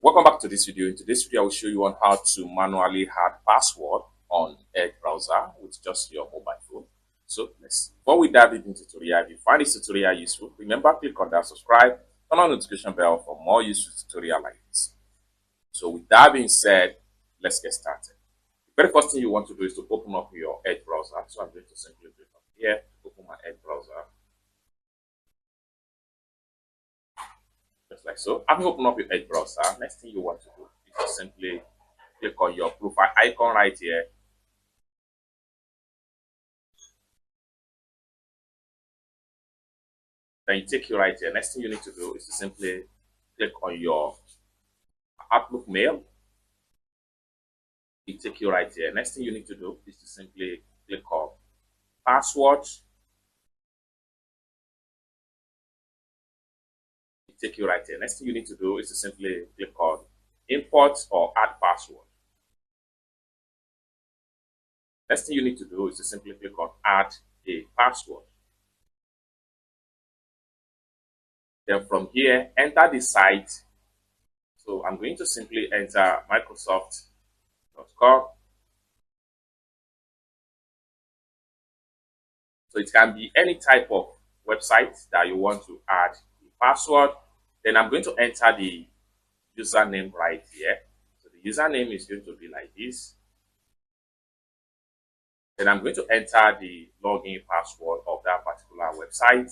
Welcome back to this video. In today's video, I will show you on how to manually add password on Edge browser with just your mobile phone. So before we dive into the tutorial, if you find this tutorial useful, remember click on that subscribe, turn on the notification bell for more useful tutorial like this. So with that being said, let's get started. The very first thing you want to do is to open up your Edge browser. So I'm going to simply click on here to open my Edge browser. Just like so. After you open up your Edge browser, next thing you want to do is to simply click on your profile icon right here. Then you take you right here. Next thing you need to do is to simply click on your Outlook mail. It take you right here. Next thing you need to do is to simply click on password. It take you right here. Next thing you need to do is to simply click on import or add password. Next thing you need to do is to simply click on add a password. Then from here, enter the site. So I'm going to simply enter Microsoft.com. So it can be any type of website that you want to add the password. Then I'm going to enter the username right here. So the username is going to be like this. Then I'm going to enter the login password of that particular website.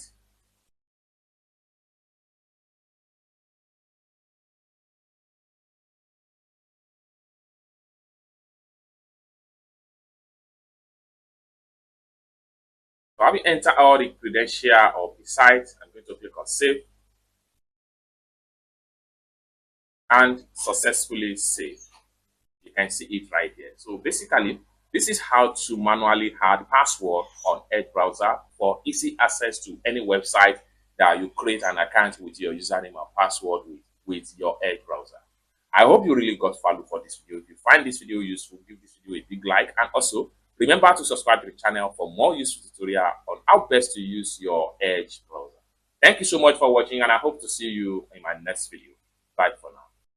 So having entered all the credentials of the site, I'm going to click on save and successfully save. You can see it right here. So basically, this is how to manually add password on Edge browser for easy access to any website that you create an account with your username and password with your Edge browser. I hope you really got value for this video. If you find this video useful, give this video a big like, and also remember to subscribe to the channel for more useful tutorial on how best to use your Edge browser. Thank you so much for watching, and I hope to see you in my next video.